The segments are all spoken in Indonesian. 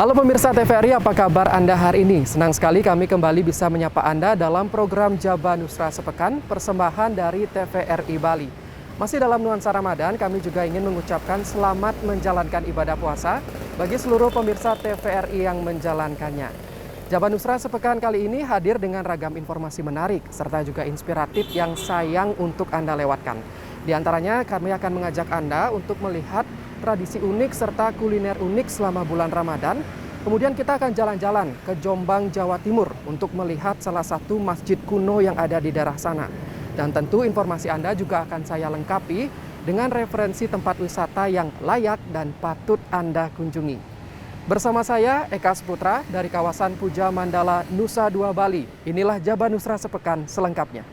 Halo pemirsa TVRI, apa kabar Anda hari ini? Senang sekali kami kembali bisa menyapa Anda dalam program Jaba Nusra Sepekan, persembahan dari TVRI Bali. Masih dalam nuansa Ramadan, kami juga ingin mengucapkan selamat menjalankan ibadah puasa bagi seluruh pemirsa TVRI yang menjalankannya. Jaba Nusra Sepekan kali ini hadir dengan ragam informasi menarik, serta juga inspiratif yang sayang untuk Anda lewatkan. Di antaranya, kami akan mengajak Anda untuk melihat tradisi unik serta kuliner unik selama bulan Ramadan. Kemudian kita akan jalan-jalan ke Jombang, Jawa Timur untuk melihat salah satu masjid kuno yang ada di daerah sana. Dan tentu informasi Anda juga akan saya lengkapi dengan referensi tempat wisata yang layak dan patut Anda kunjungi. Bersama saya Eka Sputra dari kawasan Puja Mandala, Nusa Dua Bali. Inilah Jaba Nusra Sepekan selengkapnya.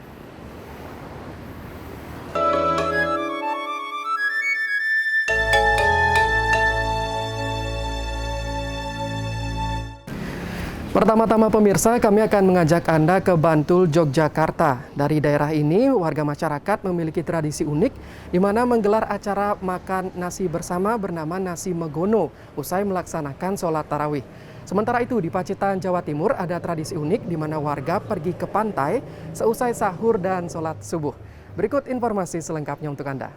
Pertama-tama pemirsa, kami akan mengajak Anda ke Bantul, Yogyakarta. Dari daerah ini, warga masyarakat memiliki tradisi unik di mana menggelar acara makan nasi bersama bernama Nasi Megono usai melaksanakan sholat tarawih. Sementara itu di Pacitan, Jawa Timur ada tradisi unik di mana warga pergi ke pantai seusai sahur dan sholat subuh. Berikut informasi selengkapnya untuk Anda.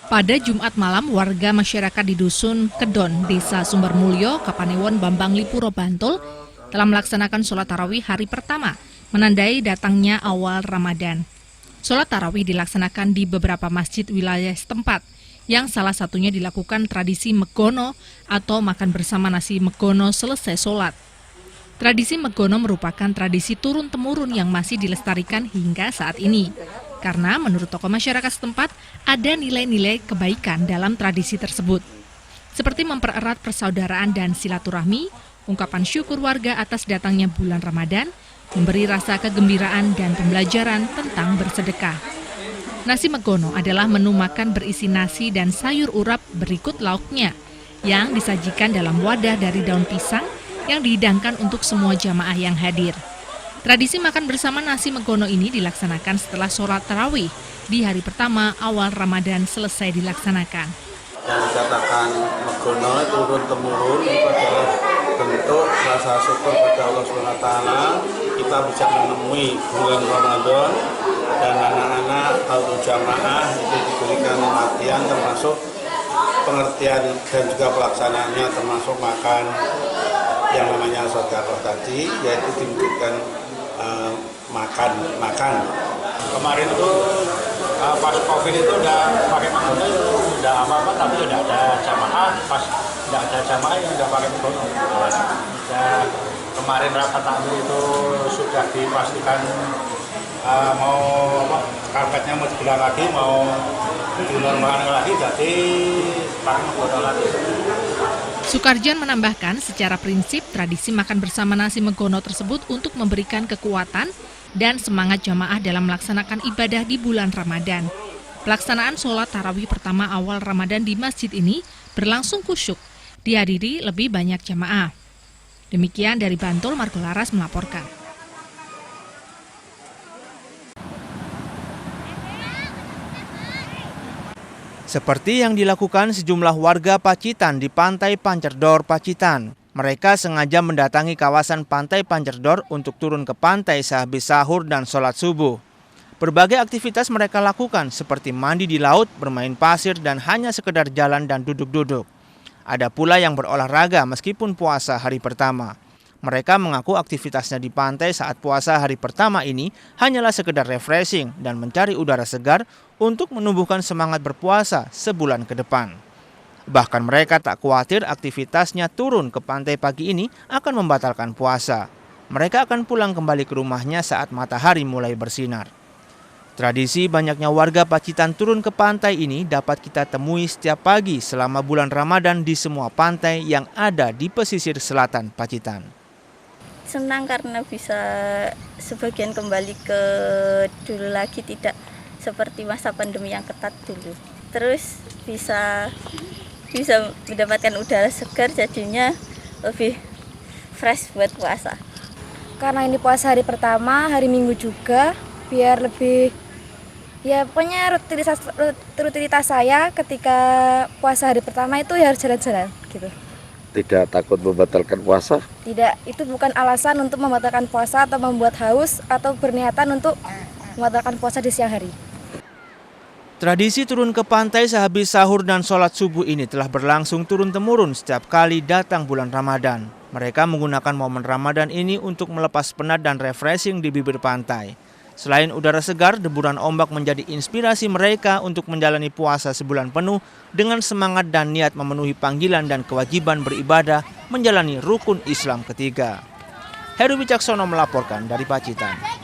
Pada Jumat malam, warga masyarakat di Dusun Kedon, Desa Sumbermulyo, Kapanewon, Bambang Lipuro, Bantul, telah melaksanakan sholat tarawih hari pertama, menandai datangnya awal Ramadan. Sholat tarawih dilaksanakan di beberapa masjid wilayah setempat, yang salah satunya dilakukan tradisi megono atau makan bersama nasi megono selesai sholat. Tradisi megono merupakan tradisi turun-temurun yang masih dilestarikan hingga saat ini. Karena menurut tokoh masyarakat setempat, ada nilai-nilai kebaikan dalam tradisi tersebut. Seperti mempererat persaudaraan dan silaturahmi, ungkapan syukur warga atas datangnya bulan Ramadan, memberi rasa kegembiraan dan pembelajaran tentang bersedekah. Nasi megono adalah menu makan berisi nasi dan sayur urap berikut lauknya, yang disajikan dalam wadah dari daun pisang yang dihidangkan untuk semua jamaah yang hadir. Tradisi makan bersama nasi megono ini dilaksanakan setelah sholat tarawih di hari pertama awal Ramadan selesai dilaksanakan. Yang dikatakan megono turun-temurun itu adalah bentuk rasa syukur pada Allah SWT. Kita bisa menemui bulan Ramadan dan anak-anak atau jamaah itu diberikan perhatian termasuk pengertian dan juga pelaksanaannya termasuk makan yang namanya sedekah tadi, yaitu diberikan makan. Kemarin itu pas COVID itu udah pakai megono, udah apa-apa tapi udah ada jamaah, pas udah ada jamaah yang udah pakai megono. Dan kemarin rapat takmir itu sudah dipastikan mau karpetnya mau digelar lagi, mau dinormalkan lagi, jadi pakai megono lagi. Sukarjan menambahkan secara prinsip tradisi makan bersama nasi megono tersebut untuk memberikan kekuatan dan semangat jamaah dalam melaksanakan ibadah di bulan Ramadan. Pelaksanaan sholat tarawih pertama awal Ramadan di masjid ini berlangsung khusyuk, dihadiri lebih banyak jamaah. Demikian dari Bantul, Margo Laras melaporkan. Seperti yang dilakukan sejumlah warga Pacitan di Pantai Pancerdor, Pacitan. Mereka sengaja mendatangi kawasan Pantai Pancerdor untuk turun ke pantai sehabis sahur dan sholat subuh. Berbagai aktivitas mereka lakukan seperti mandi di laut, bermain pasir, dan hanya sekedar jalan dan duduk-duduk. Ada pula yang berolahraga meskipun puasa hari pertama. Mereka mengaku aktivitasnya di pantai saat puasa hari pertama ini hanyalah sekedar refreshing dan mencari udara segar untuk menumbuhkan semangat berpuasa sebulan ke depan. Bahkan mereka tak khawatir aktivitasnya turun ke pantai pagi ini akan membatalkan puasa. Mereka akan pulang kembali ke rumahnya saat matahari mulai bersinar. Tradisi banyaknya warga Pacitan turun ke pantai ini dapat kita temui setiap pagi selama bulan Ramadan di semua pantai yang ada di pesisir selatan Pacitan. Senang karena bisa sebagian kembali ke dulu lagi, tidak seperti masa pandemi yang ketat dulu. Terus bisa mendapatkan udara segar, jadinya lebih fresh buat puasa. Karena ini puasa hari pertama, hari Minggu juga, biar lebih Ya pokoknya rutinitas saya ketika puasa hari pertama itu ya harus jalan-jalan gitu. Tidak takut membatalkan puasa? Tidak, itu bukan alasan untuk membatalkan puasa atau membuat haus atau berniatan untuk membatalkan puasa di siang hari. Tradisi turun ke pantai sehabis sahur dan sholat subuh ini telah berlangsung turun-temurun setiap kali datang bulan Ramadan. Mereka menggunakan momen Ramadan ini untuk melepas penat dan refreshing di bibir pantai. Selain udara segar, deburan ombak menjadi inspirasi mereka untuk menjalani puasa sebulan penuh dengan semangat dan niat memenuhi panggilan dan kewajiban beribadah menjalani rukun Islam ketiga. Heru Wicaksono melaporkan dari Pacitan.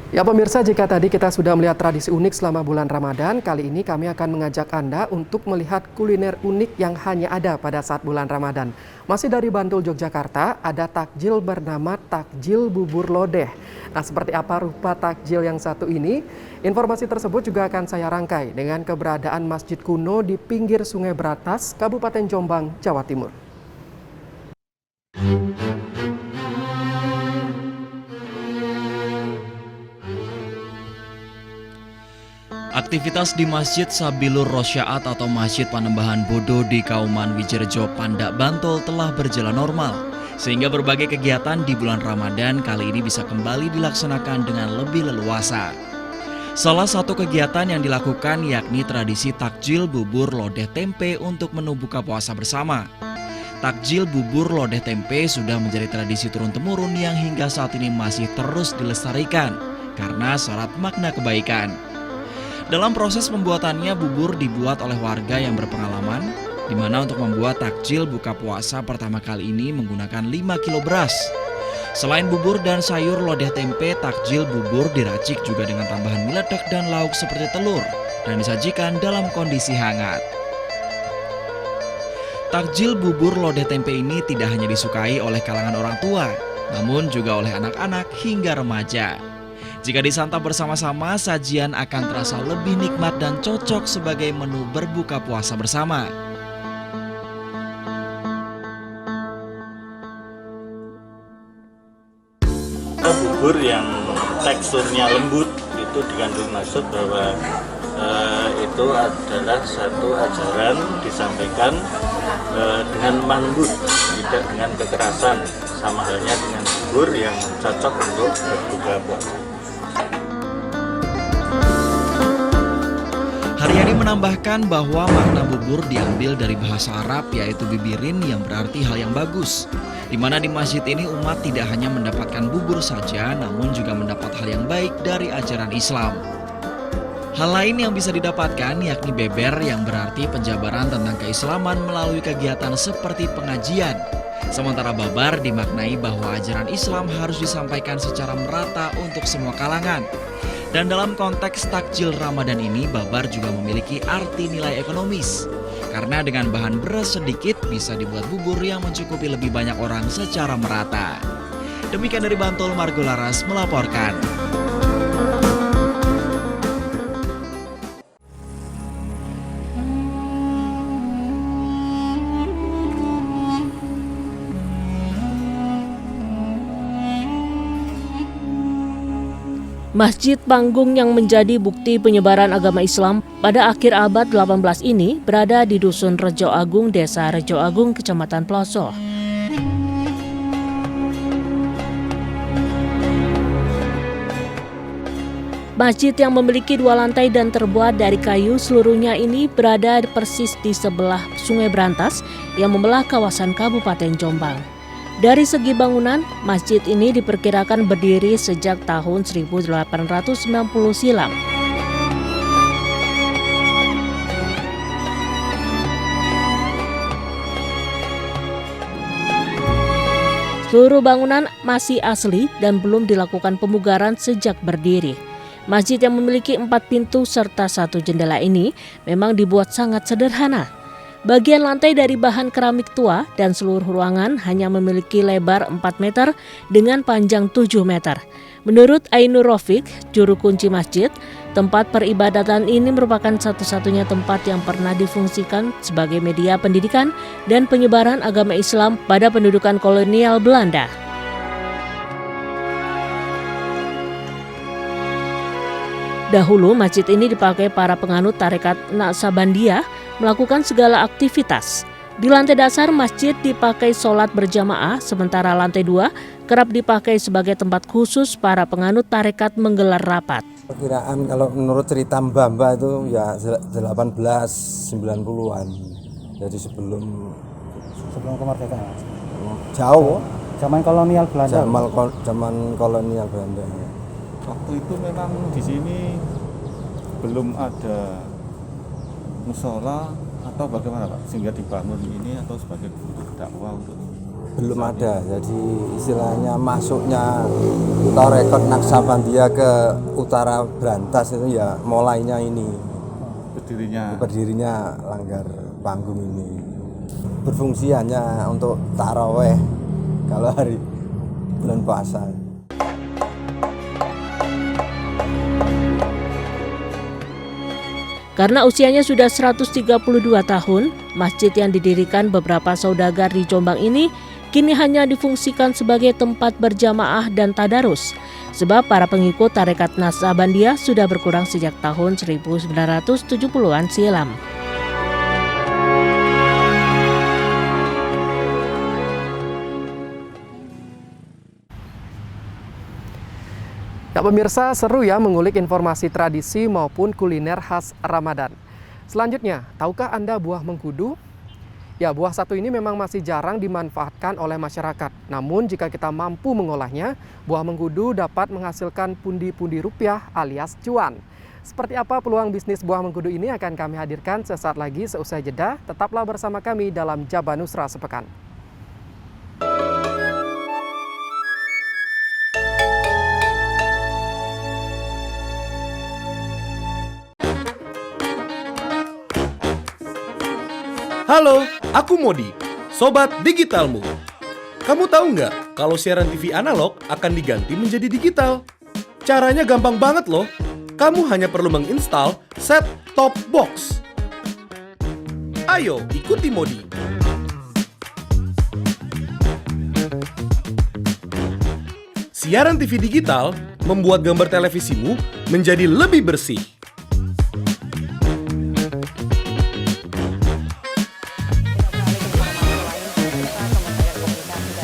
Ya pemirsa, jika tadi kita sudah melihat tradisi unik selama bulan Ramadan, kali ini kami akan mengajak Anda untuk melihat kuliner unik yang hanya ada pada saat bulan Ramadan. Masih dari Bantul, Yogyakarta, ada takjil bernama takjil bubur lodeh. Nah, seperti apa rupa takjil yang satu ini? Informasi tersebut juga akan saya rangkai dengan keberadaan masjid kuno di pinggir Sungai Bratas, Kabupaten Jombang, Jawa Timur. Aktivitas di Masjid Sabilur Rosyaat atau Masjid Panembahan Bodo di Kauman Wijerejo, Pandak, Bantul telah berjalan normal. Sehingga berbagai kegiatan di bulan Ramadan kali ini bisa kembali dilaksanakan dengan lebih leluasa. Salah satu kegiatan yang dilakukan yakni tradisi takjil bubur lodeh tempe untuk menu buka puasa bersama. Takjil bubur lodeh tempe sudah menjadi tradisi turun-temurun yang hingga saat ini masih terus dilestarikan karena syarat makna kebaikan. Dalam proses pembuatannya, bubur dibuat oleh warga yang berpengalaman, di mana untuk membuat takjil buka puasa pertama kali ini menggunakan 5 kilo beras. Selain bubur dan sayur lodeh tempe, takjil bubur diracik juga dengan tambahan mie ledek dan lauk seperti telur, dan disajikan dalam kondisi hangat. Takjil bubur lodeh tempe ini tidak hanya disukai oleh kalangan orang tua, namun juga oleh anak-anak hingga remaja. Jika disantap bersama-sama, sajian akan terasa lebih nikmat dan cocok sebagai menu berbuka puasa bersama. Bubur yang teksturnya lembut itu dikandung maksud bahwa itu adalah satu ajaran disampaikan dengan lembut, tidak dengan kekerasan, sama halnya dengan bubur yang cocok untuk berbuka puasa. Haryani menambahkan bahwa makna bubur diambil dari bahasa Arab yaitu bibirin yang berarti hal yang bagus. Di mana di masjid ini umat tidak hanya mendapatkan bubur saja namun juga mendapat hal yang baik dari ajaran Islam. Hal lain yang bisa didapatkan yakni beber yang berarti penjabaran tentang keislaman melalui kegiatan seperti pengajian. Sementara babar dimaknai bahwa ajaran Islam harus disampaikan secara merata untuk semua kalangan. Dan dalam konteks takjil Ramadan ini, babar juga memiliki arti nilai ekonomis. Karena dengan bahan beras sedikit bisa dibuat bubur yang mencukupi lebih banyak orang secara merata. Demikian dari Bantul, Margo Laras melaporkan. Masjid Panggung yang menjadi bukti penyebaran agama Islam pada akhir abad 18 ini berada di Dusun Rejo Agung, Desa Rejo Agung, Kecamatan Ploso. Masjid yang memiliki 2 lantai dan terbuat dari kayu seluruhnya ini berada persis di sebelah Sungai Brantas yang membelah kawasan Kabupaten Jombang. Dari segi bangunan, masjid ini diperkirakan berdiri sejak tahun 1890 silam. Seluruh bangunan masih asli dan belum dilakukan pemugaran sejak berdiri. Masjid yang memiliki 4 pintu serta 1 jendela ini memang dibuat sangat sederhana. Bagian lantai dari bahan keramik tua dan seluruh ruangan hanya memiliki lebar 4 meter dengan panjang 7 meter. Menurut Ainur Rofik, juru kunci masjid, Tempat peribadatan ini merupakan satu-satunya tempat yang pernah difungsikan sebagai media pendidikan dan penyebaran agama Islam pada pendudukan kolonial Belanda. Dahulu masjid ini dipakai para penganut tarekat Naksabandia melakukan segala aktivitas. Di lantai dasar masjid dipakai sholat berjamaah, sementara lantai 2 kerap dipakai sebagai tempat khusus para penganut tarekat menggelar rapat. Perkiraan kalau menurut cerita Mbah itu ya 1890-an. Jadi sebelum kemerdekaan. Jauh. Zaman kolonial Belanda. Zaman kolonial Belanda. Waktu itu memang di sini belum ada musola atau bagaimana Pak? Sehingga dibangun ini atau sebagai untuk dakwah untuk belum ada. Jadi istilahnya masuknya tarekat Naksabandia ke utara Brantas itu ya mulainya ini. Berdirinya Langgar Panggung ini. Berfungsi hanya untuk taraweh kalau hari bulan puasa. Karena usianya sudah 132 tahun, masjid yang didirikan beberapa saudagar di Jombang ini kini hanya difungsikan sebagai tempat berjamaah dan tadarus. Sebab para pengikut tarekat Naksabandia sudah berkurang sejak tahun 1970-an silam. Ya pemirsa, seru ya mengulik informasi tradisi maupun kuliner khas Ramadan. Selanjutnya, tahukah Anda buah mengkudu? Ya, buah satu ini memang masih jarang dimanfaatkan oleh masyarakat. Namun jika kita mampu mengolahnya, buah mengkudu dapat menghasilkan pundi-pundi rupiah alias cuan. Seperti apa peluang bisnis buah mengkudu ini akan kami hadirkan sesaat lagi seusai jeda. Tetaplah bersama kami dalam Jabanusra Sepekan. Halo, aku Modi, Sobat Digitalmu. Kamu tahu nggak kalau siaran TV analog akan diganti menjadi digital? Caranya gampang banget loh. Kamu hanya perlu menginstal set-top box. Ayo, ikuti Modi. Siaran TV digital membuat gambar televisimu menjadi lebih bersih.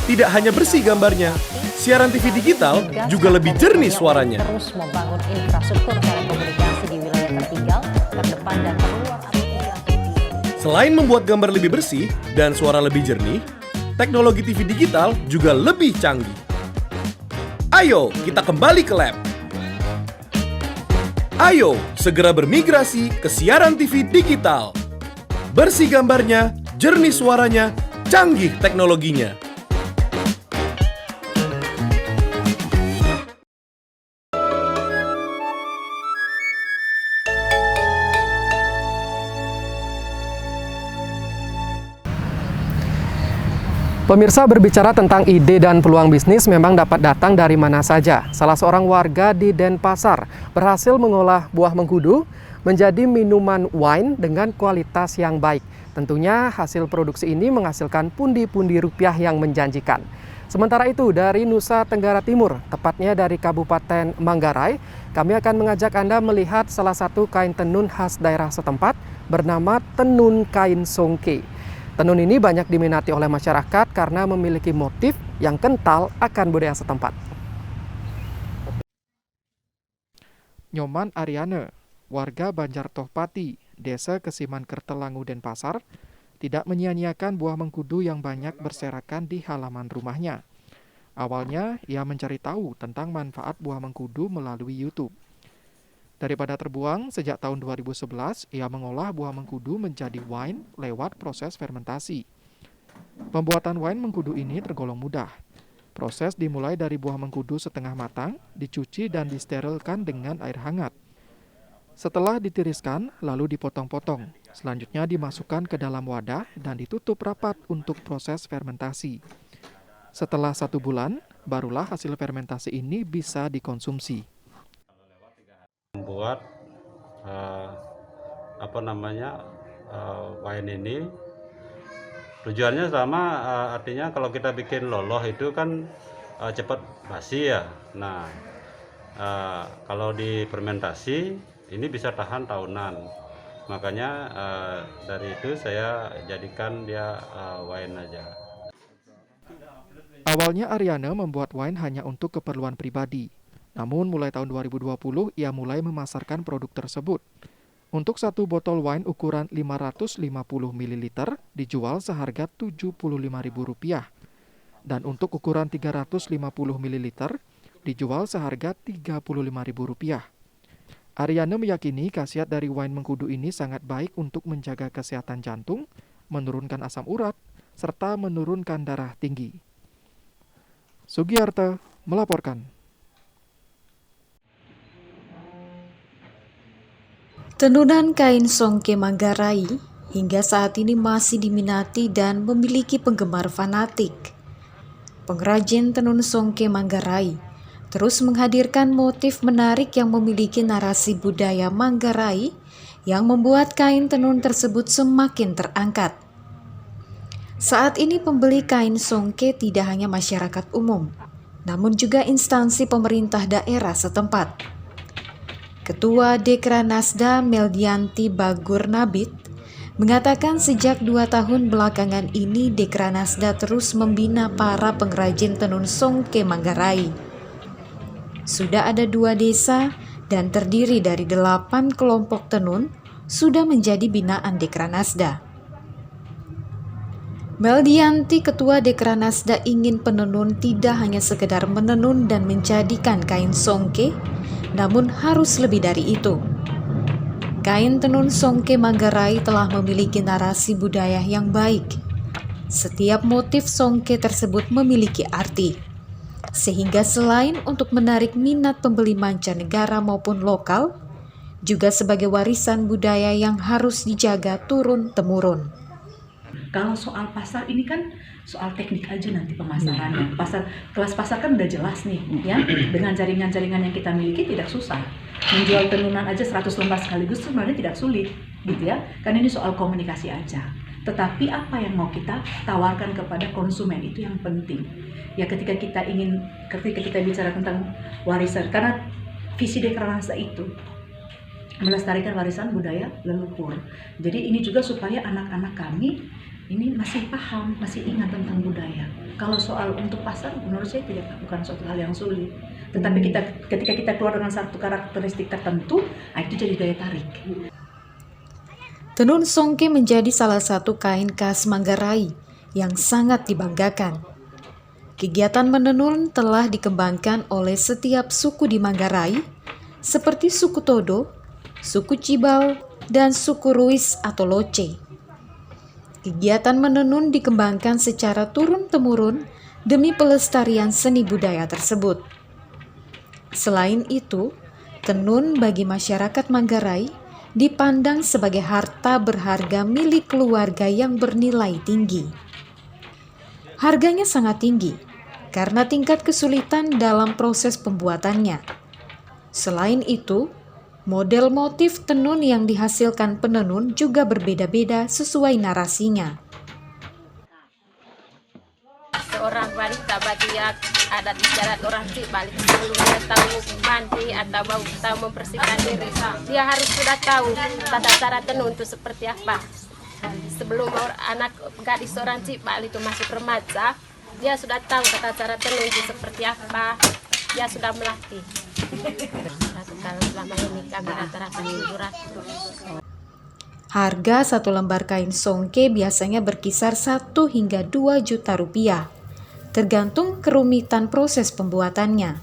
Tidak hanya bersih gambarnya, siaran TV digital juga lebih jernih suaranya. Terus membangun infrastruktur telekomunikasi di wilayah tertinggal, terdepan dan terluar. Selain membuat gambar lebih bersih dan suara lebih jernih, teknologi TV digital juga lebih canggih. Ayo, kita kembali ke lab. Ayo, segera bermigrasi ke siaran TV digital. Bersih gambarnya, jernih suaranya, canggih teknologinya. Pemirsa, berbicara tentang ide dan peluang bisnis memang dapat datang dari mana saja. Salah seorang warga di Denpasar berhasil mengolah buah mengkudu menjadi minuman wine dengan kualitas yang baik. Tentunya hasil produksi ini menghasilkan pundi-pundi rupiah yang menjanjikan. Sementara itu dari Nusa Tenggara Timur, tepatnya dari Kabupaten Manggarai, kami akan mengajak Anda melihat salah satu kain tenun khas daerah setempat bernama tenun kain songke. Tenun ini banyak diminati oleh masyarakat karena memiliki motif yang kental akan budaya setempat. Nyoman Ariane, warga Banjar Tohpati, Desa Kesiman Kertelangu, Denpasar, tidak menyia-nyiakan buah mengkudu yang banyak berserakan di halaman rumahnya. Awalnya, ia mencari tahu tentang manfaat buah mengkudu melalui YouTube. Daripada terbuang, sejak tahun 2011, ia mengolah buah mengkudu menjadi wine lewat proses fermentasi. Pembuatan wine mengkudu ini tergolong mudah. Proses dimulai dari buah mengkudu setengah matang, dicuci dan disterilkan dengan air hangat. Setelah ditiriskan, lalu dipotong-potong. Selanjutnya dimasukkan ke dalam wadah dan ditutup rapat untuk proses fermentasi. Setelah 1 bulan, barulah hasil fermentasi ini bisa dikonsumsi. Membuat wine ini. Tujuannya sama, artinya kalau kita bikin loloh itu kan cepat basi ya. Nah, kalau di fermentasi ini bisa tahan tahunan. Makanya dari itu saya jadikan dia wine aja. Awalnya Ariana membuat wine hanya untuk keperluan pribadi. Namun mulai tahun 2020 ia mulai memasarkan produk tersebut. Untuk satu botol wine ukuran 550 ml dijual seharga Rp75.000. Dan untuk ukuran 350 ml dijual seharga Rp35.000. Ariana meyakini khasiat dari wine mengkudu ini sangat baik untuk menjaga kesehatan jantung, menurunkan asam urat, serta menurunkan darah tinggi. Sugiarto melaporkan. Tenunan kain songke Manggarai hingga saat ini masih diminati dan memiliki penggemar fanatik. Pengrajin tenun songke Manggarai terus menghadirkan motif menarik yang memiliki narasi budaya Manggarai yang membuat kain tenun tersebut semakin terangkat. Saat ini pembeli kain songke tidak hanya masyarakat umum, namun juga instansi pemerintah daerah setempat. Ketua Dekranasda Meldianti Bagur Nabit mengatakan sejak 2 tahun belakangan ini Dekranasda terus membina para pengrajin tenun songke Manggarai. Sudah ada 2 desa dan terdiri dari 8 kelompok tenun sudah menjadi binaan Dekranasda. Meldianti, Ketua Dekranasda, ingin penenun tidak hanya sekedar menenun dan menjadikan kain songke, namun harus lebih dari itu. Kain tenun songke Manggarai telah memiliki narasi budaya yang baik. Setiap motif songke tersebut memiliki arti, sehingga selain untuk menarik minat pembeli mancanegara maupun lokal, juga sebagai warisan budaya yang harus dijaga turun-temurun. Kalau soal pasar ini kan soal teknik aja nanti pemasarannya. Kelas pasar kan udah jelas nih, ya. Dengan jaringan-jaringan yang kita miliki tidak susah. Menjual tenunan aja 100 lembar sekaligus sebenarnya tidak sulit, gitu ya. Karena ini soal komunikasi aja. Tetapi apa yang mau kita tawarkan kepada konsumen itu yang penting. Ya ketika kita bicara tentang warisan, karena visi Dekranasda itu melestarikan warisan budaya leluhur. Jadi ini juga supaya anak-anak kami ini masih paham, masih ingat tentang budaya. Kalau soal untuk pasar, menurut saya bukan suatu hal yang sulit. Tetapi ketika kita keluar dengan satu karakteristik tertentu, itu jadi daya tarik. Tenun songke menjadi salah satu kain khas Manggarai yang sangat dibanggakan. Kegiatan menenun telah dikembangkan oleh setiap suku di Manggarai, seperti suku Todo, suku Cibal, dan suku Ruis atau Loce. Kegiatan menenun dikembangkan secara turun-temurun demi pelestarian seni budaya tersebut. Selain itu, tenun bagi masyarakat Manggarai dipandang sebagai harta berharga milik keluarga yang bernilai tinggi. Harganya sangat tinggi karena tingkat kesulitan dalam proses pembuatannya. Selain itu, model motif tenun yang dihasilkan penenun juga berbeda-beda sesuai narasinya. Seorang wanita bagi adat istiadat orang Cibal sebelum dia tahu mandi atau tahu membersihkan diri, dia harus sudah tahu tata cara tenun itu seperti apa. Sebelum anak gadis orang Cibal itu masih remaja, dia sudah tahu tata cara tenun itu seperti apa. Dia sudah melatih. Selama ini kami rata-rata 700. Harga satu lembar kain songke biasanya berkisar 1 hingga 2 juta rupiah, tergantung kerumitan proses pembuatannya.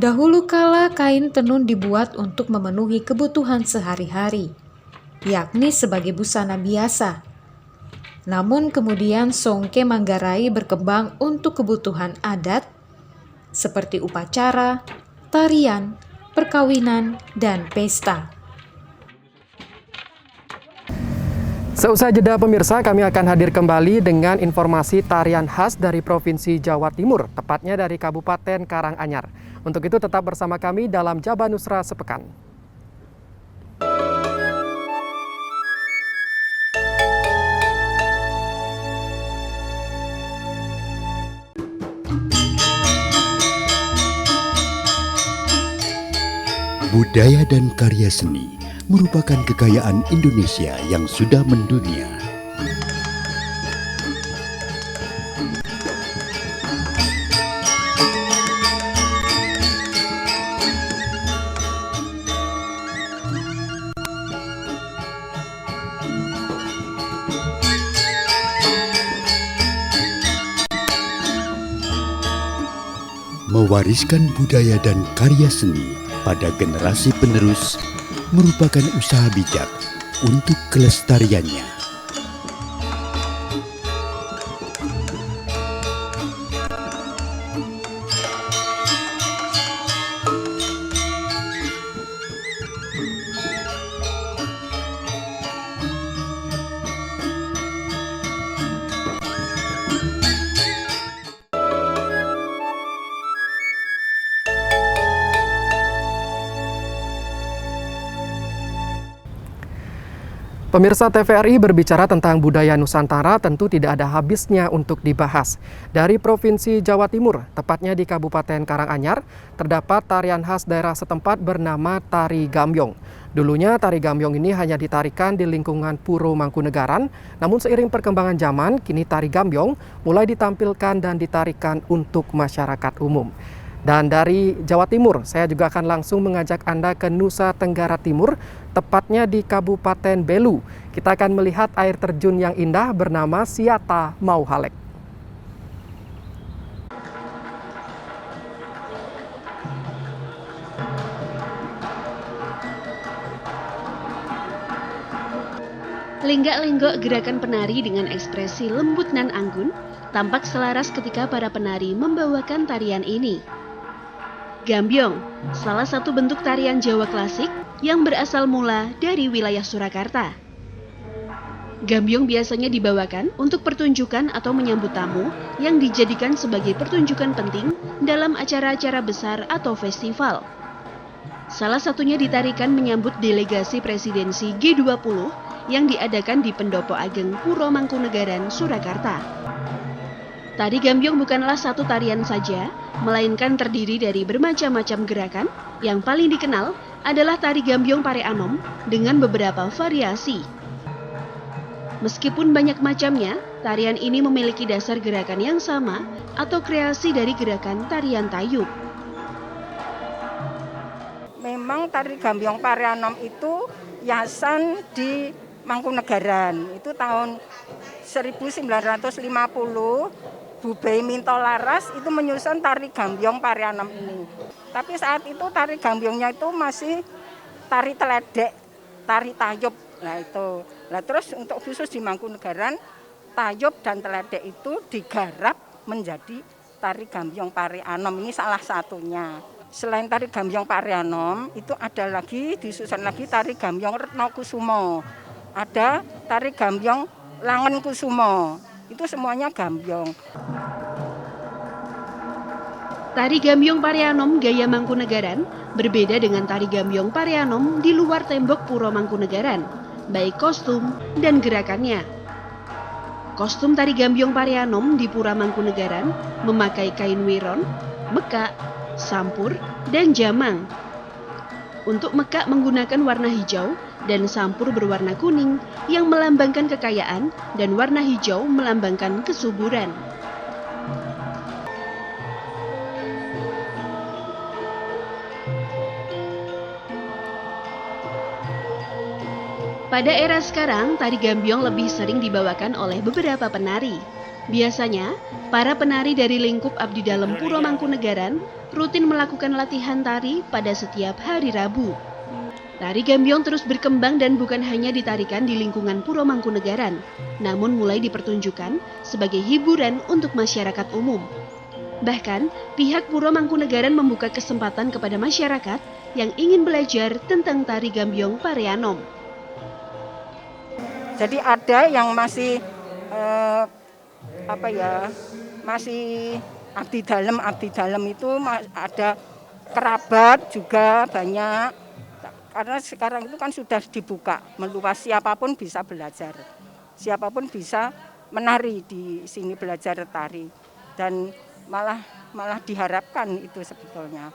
Dahulu kala kain tenun dibuat untuk memenuhi kebutuhan sehari-hari, yakni sebagai busana biasa. Namun kemudian songke Manggarai berkembang untuk kebutuhan adat seperti upacara, tarian, perkawinan, dan pesta. Seusai jeda pemirsa, kami akan hadir kembali dengan informasi tarian khas dari Provinsi Jawa Timur, tepatnya dari Kabupaten Karanganyar. Untuk itu tetap bersama kami dalam Jabanusra Sepekan. Budaya dan karya seni merupakan kekayaan Indonesia yang sudah mendunia. Mewariskan budaya dan karya seni pada generasi penerus merupakan usaha bijak untuk kelestariannya. Pemirsa TVRI berbicara tentang budaya Nusantara tentu tidak ada habisnya untuk dibahas. Dari Provinsi Jawa Timur, tepatnya di Kabupaten Karanganyar, terdapat tarian khas daerah setempat bernama Tari Gambyong. Dulunya Tari Gambyong ini hanya ditarikan di lingkungan Puro Mangkunegaran, namun seiring perkembangan zaman, kini Tari Gambyong mulai ditampilkan dan ditarikan untuk masyarakat umum. Dan dari Jawa Timur, saya juga akan langsung mengajak Anda ke Nusa Tenggara Timur, tepatnya di Kabupaten Belu. Kita akan melihat air terjun yang indah bernama Siata Mauhalek. Lenggak-lenggok gerakan penari dengan ekspresi lembut nan anggun tampak selaras ketika para penari membawakan tarian ini. Gambyong, salah satu bentuk tarian Jawa klasik yang berasal mula dari wilayah Surakarta. Gambyong biasanya dibawakan untuk pertunjukan atau menyambut tamu yang dijadikan sebagai pertunjukan penting dalam acara-acara besar atau festival. Salah satunya ditarikan menyambut delegasi presidensi G20 yang diadakan di Pendopo Ageng Puro Mangkunegaran, Surakarta. Tari Gambyong bukanlah satu tarian saja, melainkan terdiri dari bermacam-macam gerakan. Yang paling dikenal adalah Tari Gambyong Pareanom dengan beberapa variasi. Meskipun banyak macamnya, tarian ini memiliki dasar gerakan yang sama atau kreasi dari gerakan tarian tayub. Memang Tari Gambyong Pareanom itu hiasan di Mangkunegaran. Itu tahun 1950. Bu Bei Minto Laras itu menyusun Tari Gambyong Pareanom ini. Tapi saat itu Tari Gambyongnya itu masih tari teledek, tari tayub. Nah itu. Nah terus untuk khusus di Mangkunegaran, tayub dan teledek itu digarap menjadi Tari Gambyong Pareanom. Ini salah satunya. Selain Tari Gambyong Pareanom, itu ada lagi, disusun lagi Tari Gambyong Retno Kusumo. Ada Tari Gambyong Langen Kusumo. Itu semuanya Gambyong. Tari Gambyong Pareanom gaya Mangkunegaran berbeda dengan Tari Gambyong Pareanom di luar tembok Puro Mangkunegaran, baik kostum dan gerakannya. Kostum Tari Gambyong Pareanom di Pura Mangkunegaran memakai kain wiron, mekak, sampur, dan jamang. Untuk mekak menggunakan warna hijau dan sampur berwarna kuning yang melambangkan kekayaan dan warna hijau melambangkan kesuburan. Pada era sekarang, Tari Gambyong lebih sering dibawakan oleh beberapa penari. Biasanya, para penari dari lingkup abdi dalam Puro Mangkunegaran rutin melakukan latihan tari pada setiap hari Rabu. Tari Gambyong terus berkembang dan bukan hanya ditarikan di lingkungan Puro Mangkunegaran, namun mulai dipertunjukkan sebagai hiburan untuk masyarakat umum. Bahkan, pihak Puro Mangkunegaran membuka kesempatan kepada masyarakat yang ingin belajar tentang Tari Gambyong Pareanom. Jadi ada yang masih masih abdi dalam itu ada kerabat juga banyak. Karena sekarang itu kan sudah dibuka, meluas, siapapun bisa belajar. Siapapun bisa menari di sini, belajar tari. Dan malah diharapkan itu sebetulnya.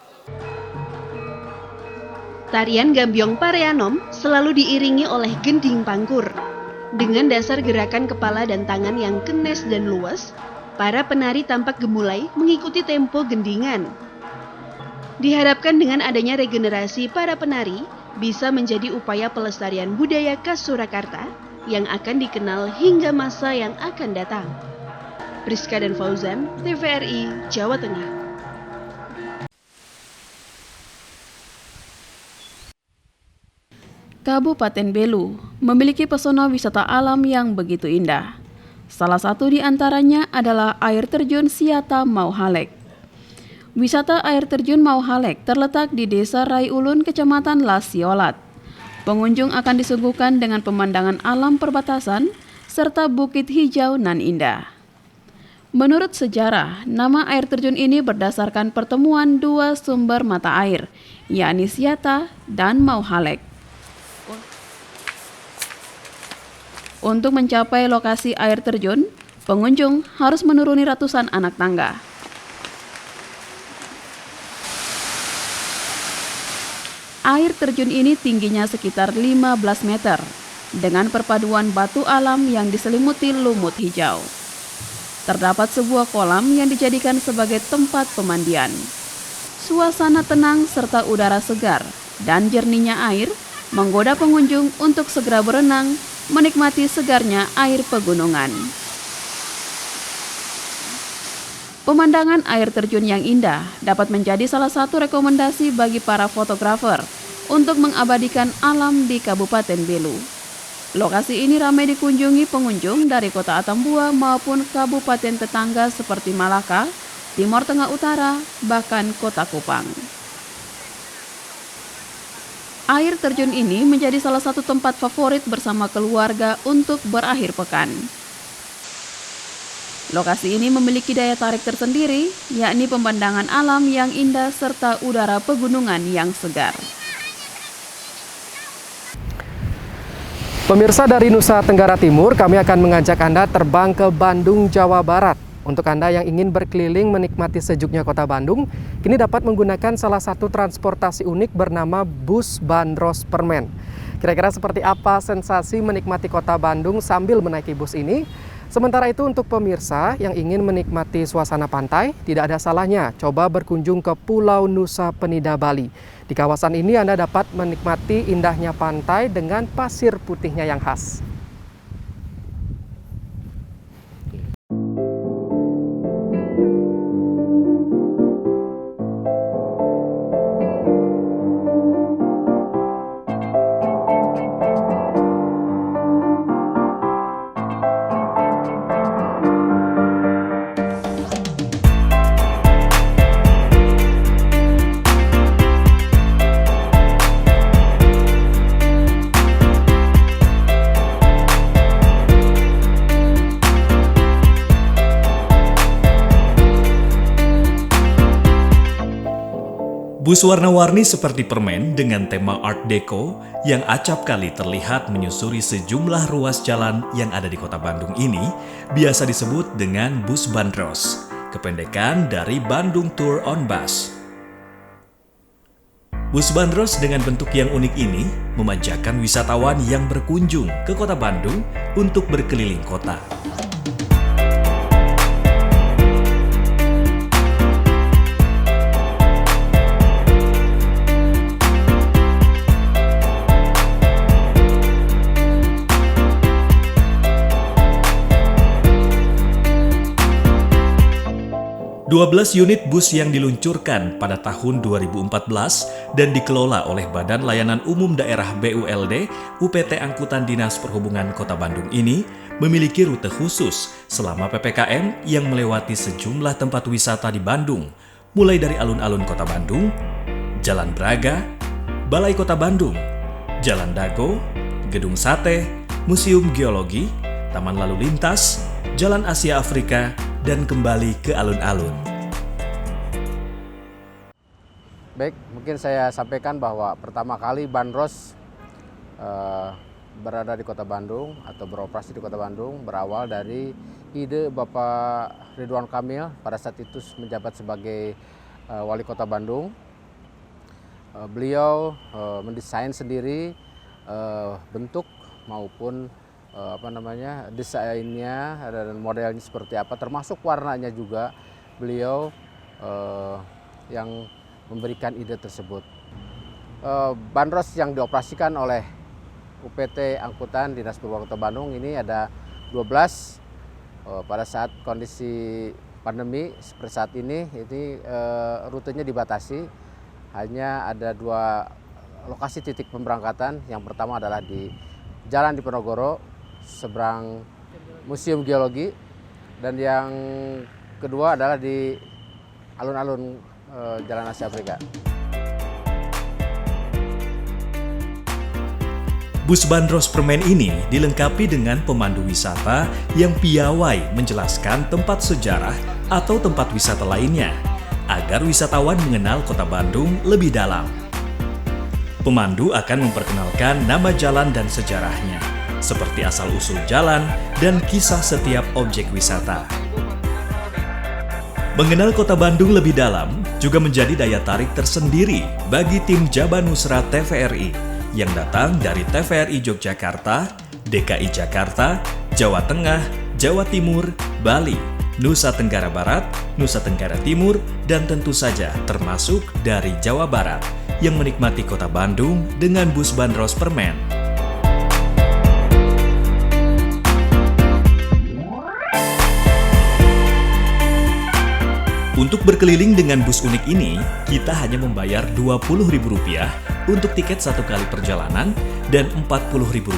Tarian Gambyong Pareanom selalu diiringi oleh gending pangkur. Dengan dasar gerakan kepala dan tangan yang kenes dan luas, para penari tampak gemulai mengikuti tempo gendingan. Diharapkan dengan adanya regenerasi para penari, bisa menjadi upaya pelestarian budaya khas Surakarta yang akan dikenal hingga masa yang akan datang. Priska dan Fauzan, TVRI, Jawa Tengah. Kabupaten Belu memiliki pesona wisata alam yang begitu indah. Salah satu di antaranya adalah air terjun Siata Mauhalek. Wisata air terjun Mauhalek terletak di Desa Rai Ulun, Kecamatan Lasiolat. Pengunjung akan disuguhkan dengan pemandangan alam perbatasan serta bukit hijau nan indah. Menurut sejarah, nama air terjun ini berdasarkan pertemuan dua sumber mata air, yakni Siata dan Mauhalek. Untuk mencapai lokasi air terjun, pengunjung harus menuruni ratusan anak tangga. Air terjun ini tingginya sekitar 15 meter, dengan perpaduan batu alam yang diselimuti lumut hijau. Terdapat sebuah kolam yang dijadikan sebagai tempat pemandian. Suasana tenang serta udara segar dan jernihnya air menggoda pengunjung untuk segera berenang, menikmati segarnya air pegunungan. Pemandangan air terjun yang indah dapat menjadi salah satu rekomendasi bagi para fotografer untuk mengabadikan alam di Kabupaten Belu. Lokasi ini ramai dikunjungi pengunjung dari Kota Atambua maupun kabupaten tetangga seperti Malaka, Timur Tengah Utara, bahkan Kota Kupang. Air terjun ini menjadi salah satu tempat favorit bersama keluarga untuk berakhir pekan. Lokasi ini memiliki daya tarik tersendiri, yakni pemandangan alam yang indah serta udara pegunungan yang segar. Pemirsa dari Nusa Tenggara Timur, kami akan mengajak Anda terbang ke Bandung, Jawa Barat. Untuk Anda yang ingin berkeliling menikmati sejuknya kota Bandung, kini dapat menggunakan salah satu transportasi unik bernama Bus Bandros Permen. Kira-kira seperti apa sensasi menikmati kota Bandung sambil menaiki bus ini? Sementara itu untuk pemirsa yang ingin menikmati suasana pantai, tidak ada salahnya coba berkunjung ke Pulau Nusa Penida, Bali. Di kawasan ini Anda dapat menikmati indahnya pantai dengan pasir putihnya yang khas. Bus warna-warni seperti permen dengan tema Art Deco yang acap kali terlihat menyusuri sejumlah ruas jalan yang ada di kota Bandung ini biasa disebut dengan Bus Bandros, kependekan dari Bandung Tour on Bus. Bus Bandros dengan bentuk yang unik ini memanjakan wisatawan yang berkunjung ke kota Bandung untuk berkeliling kota. 12 unit bus yang diluncurkan pada tahun 2014 dan dikelola oleh Badan Layanan Umum Daerah BULD UPT Angkutan Dinas Perhubungan Kota Bandung ini memiliki rute khusus selama PPKM yang melewati sejumlah tempat wisata di Bandung, mulai dari alun-alun Kota Bandung, Jalan Braga, Balai Kota Bandung, Jalan Dago, Gedung Sate, Museum Geologi, Taman Lalu Lintas, Jalan Asia Afrika, dan kembali ke alun-alun. Baik, mungkin saya sampaikan bahwa pertama kali Bandros berada di Kota Bandung atau beroperasi di Kota Bandung berawal dari ide Bapak Ridwan Kamil pada saat itu menjabat sebagai Wali Kota Bandung. Beliau mendesain sendiri bentuk maupun desainnya dan modelnya seperti apa, termasuk warnanya juga beliau yang memberikan ide tersebut. Bandros yang dioperasikan oleh UPT Angkutan Dinas Perhubungan Kota Bandung ini ada 12. Pada saat kondisi pandemi seperti saat ini rutenya dibatasi, hanya ada 2 lokasi titik pemberangkatan. Yang pertama adalah di Jalan Diponegoro seberang Museum Geologi, dan yang kedua adalah di alun-alun Jalan Asia Afrika. Bus Bandros Permen ini dilengkapi dengan pemandu wisata yang piawai menjelaskan tempat sejarah atau tempat wisata lainnya, agar wisatawan mengenal Kota Bandung lebih dalam. Pemandu akan memperkenalkan nama jalan dan sejarahnya, seperti asal-usul jalan dan kisah setiap objek wisata. Mengenal Kota Bandung lebih dalam juga menjadi daya tarik tersendiri bagi tim Jabanusra TVRI yang datang dari TVRI Yogyakarta, DKI Jakarta, Jawa Tengah, Jawa Timur, Bali, Nusa Tenggara Barat, Nusa Tenggara Timur, dan tentu saja termasuk dari Jawa Barat yang menikmati Kota Bandung dengan bus Bandros Permen. Untuk berkeliling dengan bus unik ini, kita hanya membayar Rp20.000 untuk tiket 1 kali perjalanan dan Rp40.000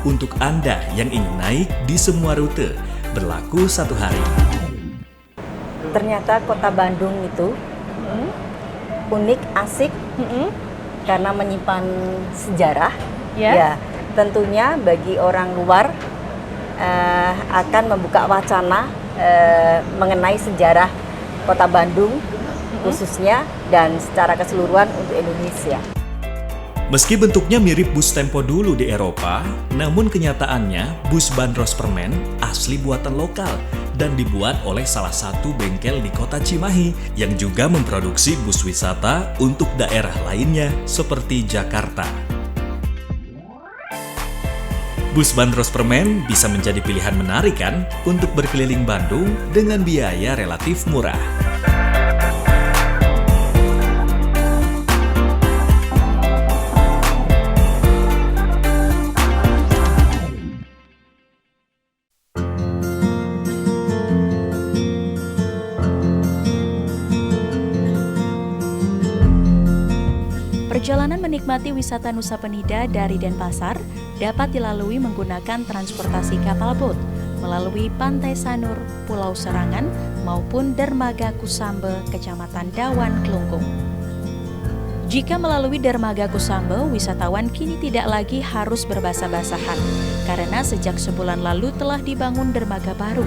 untuk Anda yang ingin naik di semua rute, berlaku 1 hari. Ternyata Kota Bandung itu unik, asik, karena menyimpan sejarah. Ya, tentunya bagi orang luar akan membuka wacana mengenai sejarah Kota Bandung khususnya dan secara keseluruhan untuk Indonesia. Meski bentuknya mirip bus Tempo dulu di Eropa, namun kenyataannya bus Bandros Permen asli buatan lokal dan dibuat oleh salah satu bengkel di Kota Cimahi yang juga memproduksi bus wisata untuk daerah lainnya seperti Jakarta. Bus Bandros Permen bisa menjadi pilihan menarik kan untuk berkeliling Bandung dengan biaya relatif murah. Perjalanan menikmati wisata Nusa Penida dari Denpasar dapat dilalui menggunakan transportasi kapal boat melalui Pantai Sanur, Pulau Serangan, maupun Dermaga Kusambe, Kecamatan Dawan, Kelungkung. Jika melalui Dermaga Kusambe, wisatawan kini tidak lagi harus berbasah-basahan, karena sejak sebulan lalu telah dibangun dermaga baru.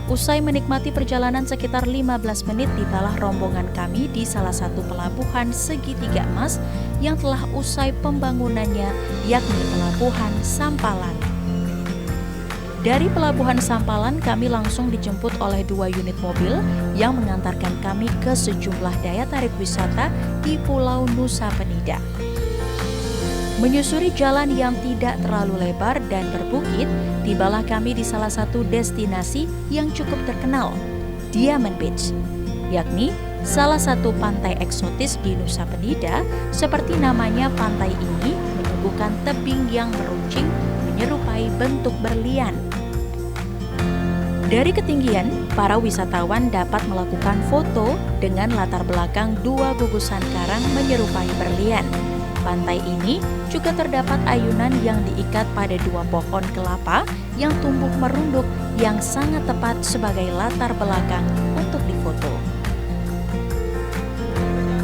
Usai menikmati perjalanan sekitar 15 menit, tibalah rombongan kami di salah satu pelabuhan segitiga emas yang telah usai pembangunannya, yakni Pelabuhan Sampalan. Dari Pelabuhan Sampalan, kami langsung dijemput oleh 2 unit mobil yang mengantarkan kami ke sejumlah daya tarik wisata di Pulau Nusa Penida. Menyusuri jalan yang tidak terlalu lebar dan berbukit, tibalah kami di salah satu destinasi yang cukup terkenal, Diamond Beach, yakni salah satu pantai eksotis di Nusa Penida. Seperti namanya, pantai ini menyuguhkan tebing yang meruncing menyerupai bentuk berlian. Dari ketinggian, para wisatawan dapat melakukan foto dengan latar belakang 2 gugusan karang menyerupai berlian. Pantai ini juga terdapat ayunan yang diikat pada 2 pohon kelapa yang tumbuh merunduk yang sangat tepat sebagai latar belakang untuk difoto.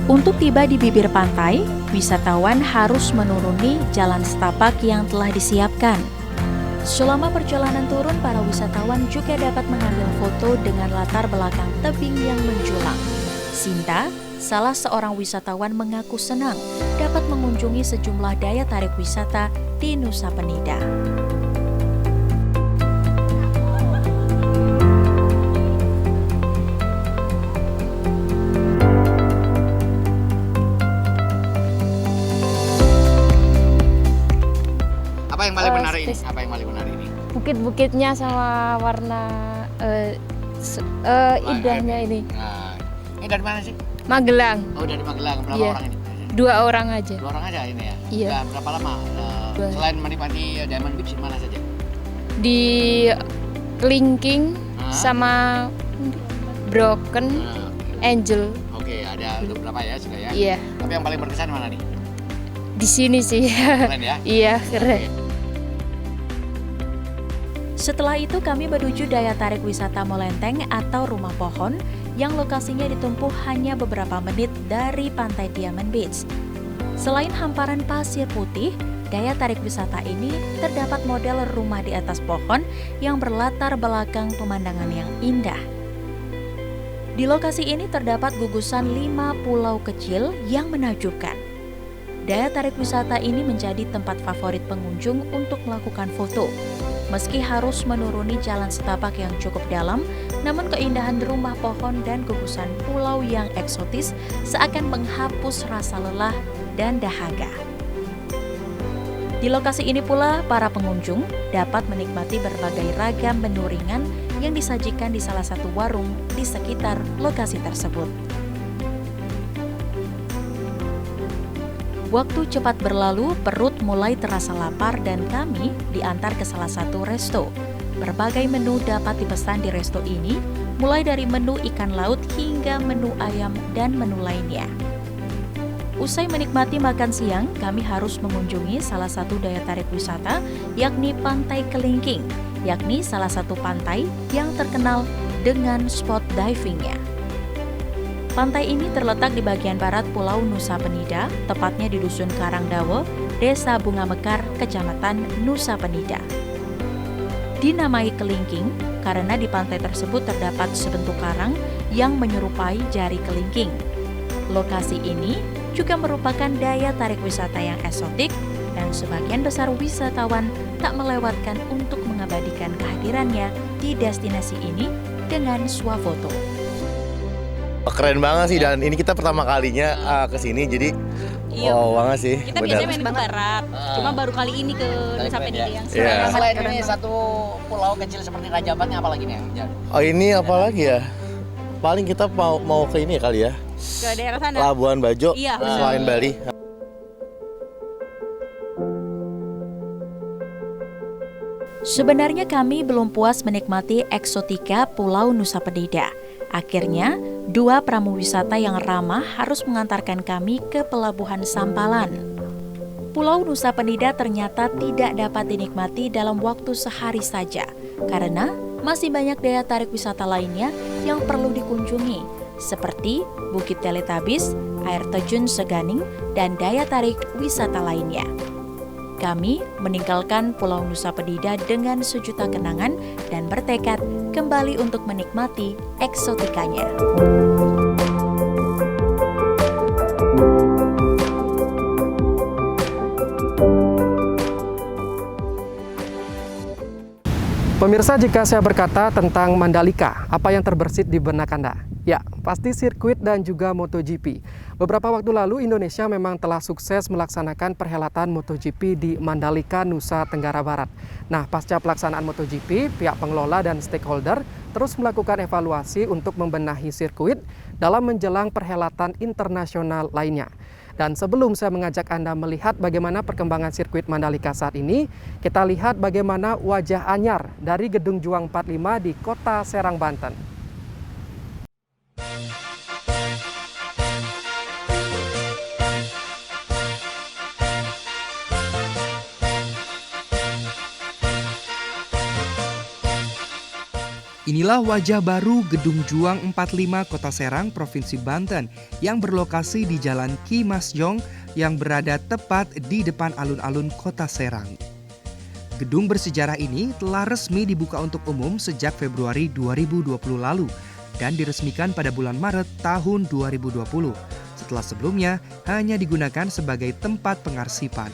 Untuk tiba di bibir pantai, wisatawan harus menuruni jalan setapak yang telah disiapkan. Selama perjalanan turun, para wisatawan juga dapat mengambil foto dengan latar belakang tebing yang menjulang. Sinta, salah seorang wisatawan, mengaku senang dapat mengunjungi sejumlah daya tarik wisata di Nusa Penida. Apa yang paling menarik ini? Apa yang paling menarik ini? Bukit-bukitnya sama warna indahnya ini. Nah, ini dari mana sih? Magelang. Oh, dari Magelang. Berapa Iya. orang ini? 2 orang aja. 2 orang aja ini ya? Iya. Sudah berapa lama? Selain menikmati Diamond Beach, mana saja? Di Kelingking sama Broken Angel. Oke, ada beberapa ya sudah ya? Iya. Tapi yang paling berkesan mana nih? Di sini sih. Keren ya? Iya, keren. Setelah itu kami menuju daya tarik wisata Molenteng atau Rumah Pohon yang lokasinya ditempuh hanya beberapa menit dari pantai Diamond Beach. Selain hamparan pasir putih, daya tarik wisata ini terdapat model rumah di atas pohon yang berlatar belakang pemandangan yang indah. Di lokasi ini terdapat gugusan 5 pulau kecil yang menakjubkan. Daya tarik wisata ini menjadi tempat favorit pengunjung untuk melakukan foto. Meski harus menuruni jalan setapak yang cukup dalam, namun keindahan rumah pohon dan gugusan pulau yang eksotis seakan menghapus rasa lelah dan dahaga. Di lokasi ini pula, para pengunjung dapat menikmati berbagai ragam menu ringan yang disajikan di salah satu warung di sekitar lokasi tersebut. Waktu cepat berlalu, perut mulai terasa lapar dan kami diantar ke salah satu resto. Berbagai menu dapat dipesan di resto ini, mulai dari menu ikan laut hingga menu ayam dan menu lainnya. Usai menikmati makan siang, kami harus mengunjungi salah satu daya tarik wisata, yakni Pantai Kelingking, yakni salah satu pantai yang terkenal dengan spot divingnya. Pantai ini terletak di bagian barat Pulau Nusa Penida, tepatnya di Dusun Karangdawo, Desa Bunga Mekar, Kecamatan Nusa Penida. Dinamai Kelingking karena di pantai tersebut terdapat sebentuk karang yang menyerupai jari kelingking. Lokasi ini juga merupakan daya tarik wisata yang eksotik dan sebagian besar wisatawan tak melewatkan untuk mengabadikan kehadirannya di destinasi ini dengan swafoto. Keren banget sih, dan ini kita pertama kalinya ke sini, jadi wow banget sih. Kita biasanya main ke barat, cuma baru kali ini ke Nusa Penida yang Selain ini satu pulau kecil seperti Raja Ampat, apa lagi nih? Oh, ini apa lagi ya? Paling kita mau ke ini kali ya, ke daerah sana, Labuan Bajo, iya, selain Bali. Sebenarnya kami belum puas menikmati eksotika Pulau Nusa Penida. Akhirnya, 2 pramu wisata yang ramah harus mengantarkan kami ke Pelabuhan Sampalan. Pulau Nusa Penida ternyata tidak dapat dinikmati dalam waktu sehari saja, karena masih banyak daya tarik wisata lainnya yang perlu dikunjungi, seperti Bukit Teletabis, air terjun Seganing, dan daya tarik wisata lainnya. Kami meninggalkan Pulau Nusa Penida dengan sejuta kenangan dan bertekad kembali untuk menikmati eksotikanya. Pemirsa, jika saya berkata tentang Mandalika, apa yang terbersit di benak Anda? Ya, pasti sirkuit dan juga MotoGP. Beberapa waktu lalu Indonesia memang telah sukses melaksanakan perhelatan MotoGP di Mandalika, Nusa Tenggara Barat. Nah, pasca pelaksanaan MotoGP, pihak pengelola dan stakeholder terus melakukan evaluasi untuk membenahi sirkuit dalam menjelang perhelatan internasional lainnya. Dan sebelum saya mengajak Anda melihat bagaimana perkembangan sirkuit Mandalika saat ini, kita lihat bagaimana wajah anyar dari Gedung Juang 45 di Kota Serang, Banten. Inilah wajah baru Gedung Juang 45 Kota Serang, Provinsi Banten yang berlokasi di Jalan Ki Mas Jong yang berada tepat di depan alun-alun Kota Serang. Gedung bersejarah ini telah resmi dibuka untuk umum sejak Februari 2020 lalu dan diresmikan pada bulan Maret tahun 2020, setelah sebelumnya hanya digunakan sebagai tempat pengarsipan.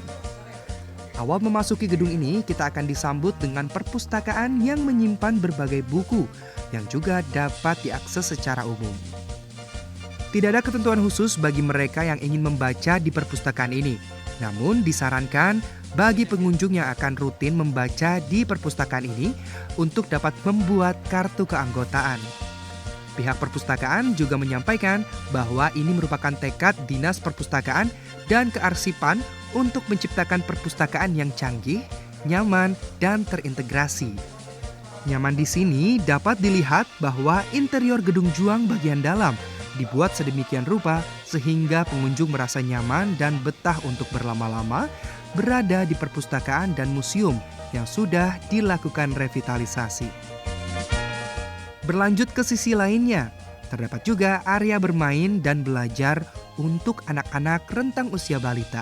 Awal memasuki gedung ini, kita akan disambut dengan perpustakaan yang menyimpan berbagai buku yang juga dapat diakses secara umum. Tidak ada ketentuan khusus bagi mereka yang ingin membaca di perpustakaan ini. Namun disarankan bagi pengunjung yang akan rutin membaca di perpustakaan ini untuk dapat membuat kartu keanggotaan. Pihak perpustakaan juga menyampaikan bahwa ini merupakan tekad Dinas Perpustakaan dan Kearsipan untuk menciptakan perpustakaan yang canggih, nyaman, dan terintegrasi. Nyaman di sini dapat dilihat bahwa interior gedung juang bagian dalam dibuat sedemikian rupa sehingga pengunjung merasa nyaman dan betah untuk berlama-lama berada di perpustakaan dan museum yang sudah dilakukan revitalisasi. Berlanjut ke sisi lainnya, terdapat juga area bermain dan belajar untuk anak-anak rentang usia balita.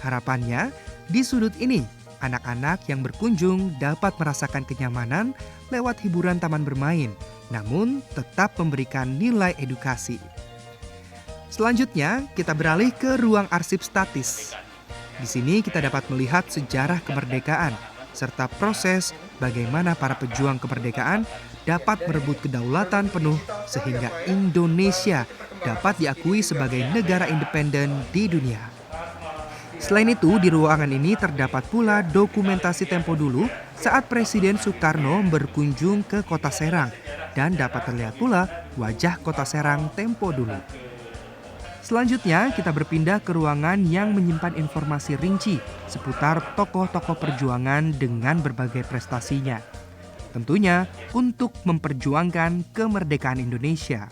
Harapannya, di sudut ini, anak-anak yang berkunjung dapat merasakan kenyamanan lewat hiburan taman bermain, namun tetap memberikan nilai edukasi. Selanjutnya, kita beralih ke ruang arsip statis. Di sini kita dapat melihat sejarah kemerdekaan, serta proses bagaimana para pejuang kemerdekaan dapat merebut kedaulatan penuh sehingga Indonesia dapat diakui sebagai negara independen di dunia. Selain itu, di ruangan ini terdapat pula dokumentasi tempo dulu saat Presiden Soekarno berkunjung ke Kota Serang dan dapat terlihat pula wajah Kota Serang tempo dulu. Selanjutnya, kita berpindah ke ruangan yang menyimpan informasi rinci seputar tokoh-tokoh perjuangan dengan berbagai prestasinya. Tentunya untuk memperjuangkan kemerdekaan Indonesia.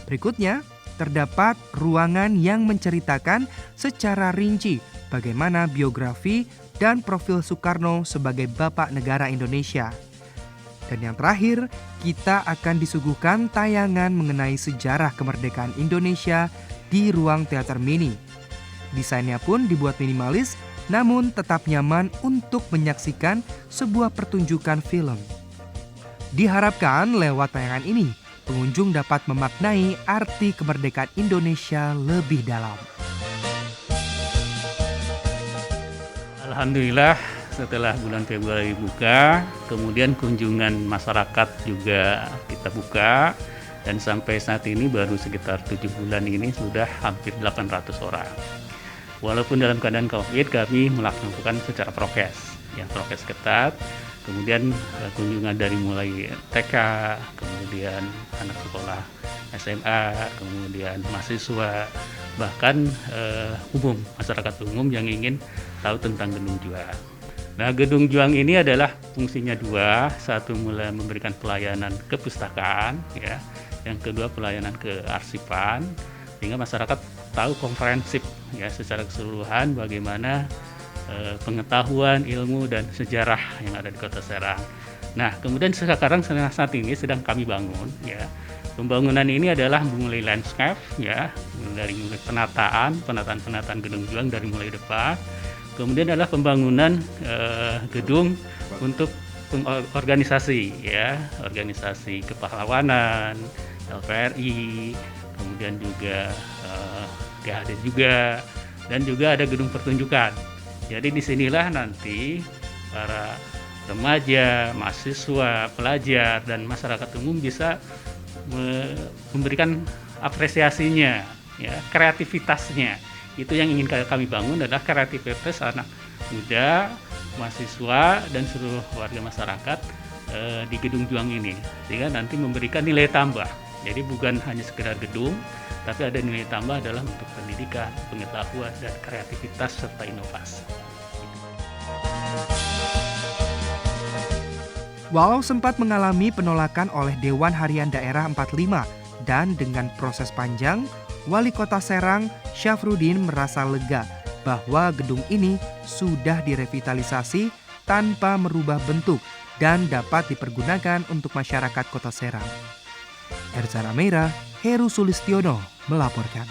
Berikutnya, terdapat ruangan yang menceritakan secara rinci bagaimana biografi dan profil Soekarno sebagai Bapak Negara Indonesia. Dan yang terakhir, kita akan disuguhkan tayangan mengenai sejarah kemerdekaan Indonesia di ruang teater mini. Desainnya pun dibuat minimalis, namun tetap nyaman untuk menyaksikan sebuah pertunjukan film. Diharapkan lewat tayangan ini, pengunjung dapat memaknai arti kemerdekaan Indonesia lebih dalam. Alhamdulillah, setelah bulan Februari buka, kemudian kunjungan masyarakat juga kita buka, dan sampai saat ini baru sekitar 7 bulan ini sudah hampir 800 orang. Walaupun dalam keadaan COVID, kami melakukan secara prokes, prokes ketat. Kemudian kunjungan dari mulai TK, kemudian anak sekolah SMA, kemudian mahasiswa, bahkan masyarakat umum yang ingin tahu tentang Gedung Juang. Nah, Gedung Juang ini adalah fungsinya dua, satu mulai memberikan pelayanan kepustakaan, yang kedua pelayanan kearsipan, sehingga masyarakat tahu komprehensif secara keseluruhan bagaimana pengetahuan, ilmu, dan sejarah yang ada di Kota Serang. Nah, kemudian sekarang saat ini sedang kami bangun. Pembangunan ini adalah mulai landscape, dari mulai penataan Gedung Juang dari mulai depan. Kemudian adalah pembangunan gedung untuk organisasi, organisasi kepahlawanan, LPRI, kemudian juga GHD juga, dan juga ada gedung pertunjukan. Jadi disinilah nanti para remaja, mahasiswa, pelajar, dan masyarakat umum bisa memberikan apresiasinya, kreativitasnya. Itu yang ingin kami bangun adalah kreativitas anak muda, mahasiswa, dan seluruh warga masyarakat di Gedung Juang ini, sehingga nanti memberikan nilai tambah. Jadi bukan hanya sekedar gedung, tapi ada nilai tambah adalah untuk pendidikan, pengetahuan, dan kreativitas serta inovasi. Walau sempat mengalami penolakan oleh Dewan Harian Daerah 45 dan dengan proses panjang, Wali Kota Serang, Syafruddin, merasa lega bahwa gedung ini sudah direvitalisasi tanpa merubah bentuk dan dapat dipergunakan untuk masyarakat Kota Serang. Erza Rameira, Heru Sulistiono melaporkan.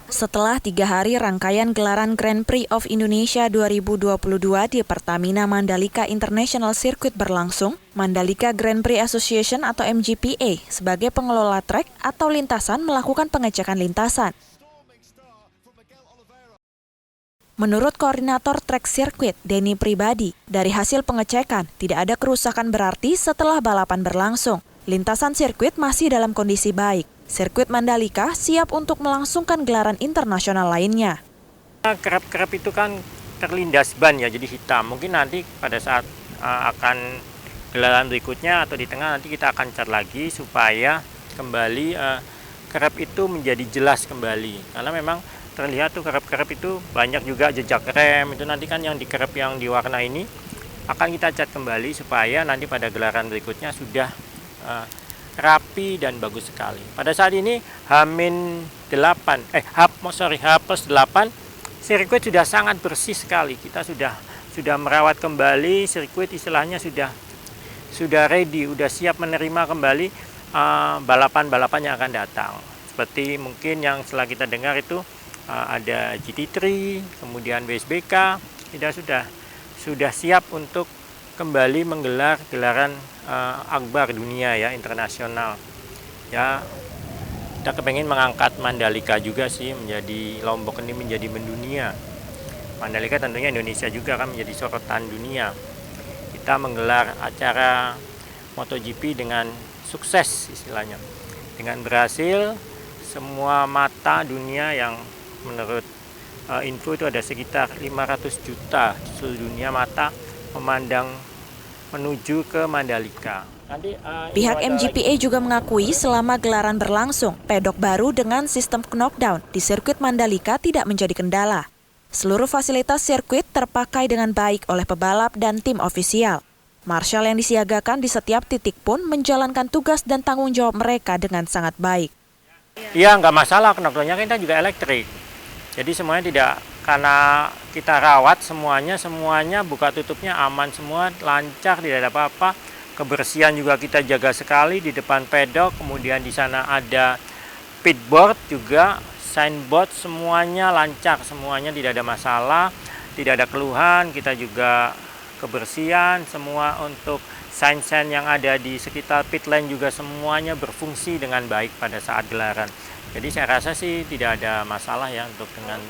Setelah 3 hari rangkaian gelaran Grand Prix of Indonesia 2022 di Pertamina Mandalika International Circuit berlangsung, Mandalika Grand Prix Association atau MGPA sebagai pengelola trek atau lintasan melakukan pengecekan lintasan. Menurut koordinator trek sirkuit, Denny Pribadi, dari hasil pengecekan tidak ada kerusakan berarti setelah balapan berlangsung. Lintasan sirkuit masih dalam kondisi baik. Sirkuit Mandalika siap untuk melangsungkan gelaran internasional lainnya. Kerap-kerap itu kan terlindas ban ya, jadi hitam. Mungkin nanti pada saat akan gelaran berikutnya atau di tengah nanti kita akan cat lagi supaya kembali kerap itu menjadi jelas kembali. Karena memang terlihat tuh kerap-kerap itu banyak juga jejak rem. Itu nanti kan yang di kerap yang diwarna ini akan kita cat kembali supaya nanti pada gelaran berikutnya sudah rapi dan bagus sekali. Pada saat ini H-8, H+8, sirkuit sudah sangat bersih sekali. Kita sudah merawat kembali sirkuit, istilahnya sudah ready, sudah siap menerima kembali balapan-balapan yang akan datang. Seperti mungkin yang setelah kita dengar itu ada GT3, kemudian WSBK, kita sudah siap untuk kembali menggelar gelaran akbar dunia ya, internasional. Ya, kita kepengen mengangkat Mandalika juga sih, menjadi Lombok ini menjadi mendunia. Mandalika tentunya Indonesia juga kan menjadi sorotan dunia. Kita menggelar acara MotoGP dengan sukses istilahnya. Dengan berhasil, semua mata dunia yang menurut info itu ada sekitar 500 juta di seluruh dunia mata memandang menuju ke Mandalika. Pihak MGPA juga mengakui selama gelaran berlangsung, pedok baru dengan sistem knockdown di sirkuit Mandalika tidak menjadi kendala. Seluruh fasilitas sirkuit terpakai dengan baik oleh pebalap dan tim ofisial. Marshal yang disiagakan di setiap titik pun menjalankan tugas dan tanggung jawab mereka dengan sangat baik. Iya, nggak masalah, knockdownnya kita juga elektrik. Jadi semuanya tidak, karena kita rawat semuanya buka tutupnya aman semua, lancar, tidak ada apa-apa. Kebersihan juga kita jaga sekali di depan pedok, kemudian di sana ada pitboard juga, signboard, semuanya lancar, semuanya tidak ada masalah, tidak ada keluhan. Kita juga kebersihan, semua untuk sign-sign yang ada di sekitar pit lane juga semuanya berfungsi dengan baik pada saat gelaran. Jadi saya rasa sih tidak ada masalah ya untuk dengan.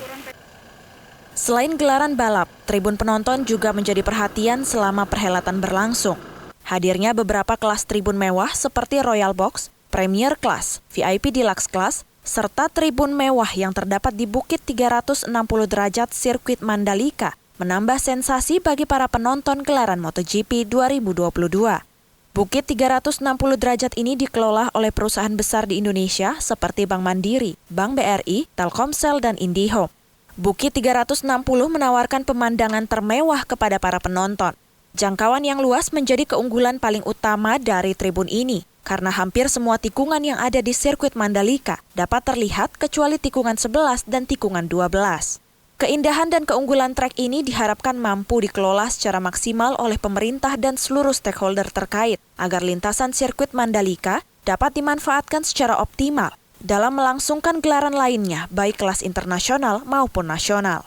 Selain gelaran balap, tribun penonton juga menjadi perhatian selama perhelatan berlangsung. Hadirnya beberapa kelas tribun mewah seperti Royal Box, Premier Class, VIP Deluxe Class, serta tribun mewah yang terdapat di Bukit 360 derajat sirkuit Mandalika menambah sensasi bagi para penonton gelaran MotoGP 2022. Bukit 360 derajat ini dikelola oleh perusahaan besar di Indonesia seperti Bank Mandiri, Bank BRI, Telkomsel, dan IndiHome. Bukit 360 menawarkan pemandangan termewah kepada para penonton. Jangkauan yang luas menjadi keunggulan paling utama dari tribun ini, karena hampir semua tikungan yang ada di sirkuit Mandalika dapat terlihat kecuali tikungan 11 dan tikungan 12. Keindahan dan keunggulan trek ini diharapkan mampu dikelola secara maksimal oleh pemerintah dan seluruh stakeholder terkait agar lintasan sirkuit Mandalika dapat dimanfaatkan secara optimal dalam melangsungkan gelaran lainnya baik kelas internasional maupun nasional.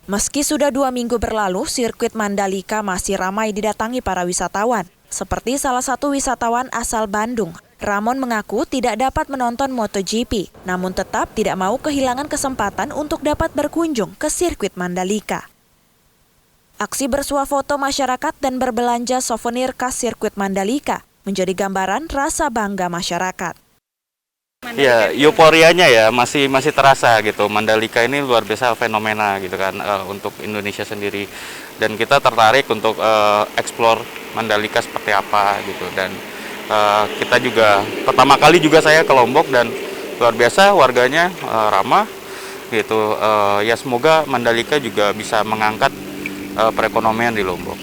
Meski sudah 2 minggu berlalu, sirkuit Mandalika masih ramai didatangi para wisatawan. Seperti salah satu wisatawan asal Bandung, Ramon mengaku tidak dapat menonton MotoGP, namun tetap tidak mau kehilangan kesempatan untuk dapat berkunjung ke sirkuit Mandalika. Aksi bersuah foto masyarakat dan berbelanja souvenir khas sirkuit Mandalika menjadi gambaran rasa bangga masyarakat. Ya, euforianya ya masih terasa gitu. Mandalika ini luar biasa fenomena gitu kan untuk Indonesia sendiri, dan kita tertarik untuk explore Mandalika seperti apa gitu. Dan kita juga pertama kali juga saya ke Lombok dan luar biasa warganya ramah gitu. Ya semoga Mandalika juga bisa mengangkat perekonomian di Lombok.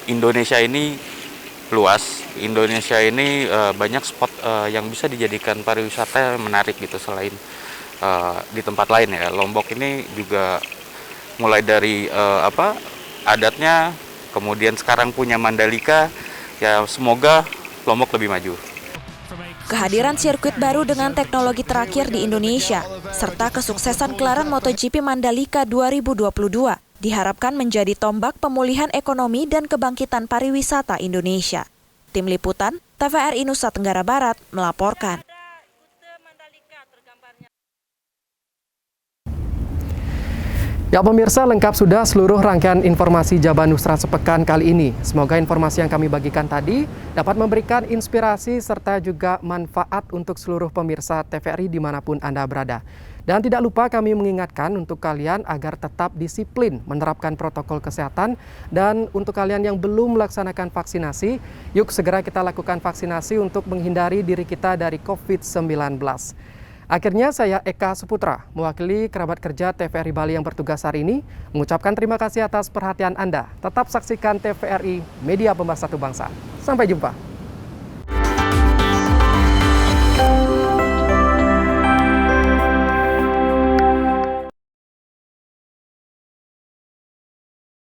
Indonesia ini luas, Indonesia ini banyak spot yang bisa dijadikan pariwisata yang menarik gitu selain di tempat lain ya. Lombok ini juga mulai dari adatnya, kemudian sekarang punya Mandalika, ya semoga Lombok lebih maju. Kehadiran sirkuit baru dengan teknologi terakhir di Indonesia, serta kesuksesan gelaran MotoGP Mandalika 2022 diharapkan menjadi tombak pemulihan ekonomi dan kebangkitan pariwisata Indonesia. Tim Liputan, TVRI Nusa Tenggara Barat melaporkan. Ya pemirsa, lengkap sudah seluruh rangkaian informasi Jabar Nusra sepekan kali ini. Semoga informasi yang kami bagikan tadi dapat memberikan inspirasi serta juga manfaat untuk seluruh pemirsa TVRI dimanapun Anda berada. Dan tidak lupa kami mengingatkan untuk kalian agar tetap disiplin menerapkan protokol kesehatan. Dan untuk kalian yang belum melaksanakan vaksinasi, yuk segera kita lakukan vaksinasi untuk menghindari diri kita dari COVID-19. Akhirnya saya Eka Suputra, mewakili kerabat kerja TVRI Bali yang bertugas hari ini, mengucapkan terima kasih atas perhatian Anda. Tetap saksikan TVRI, media pemersatu bangsa. Sampai jumpa.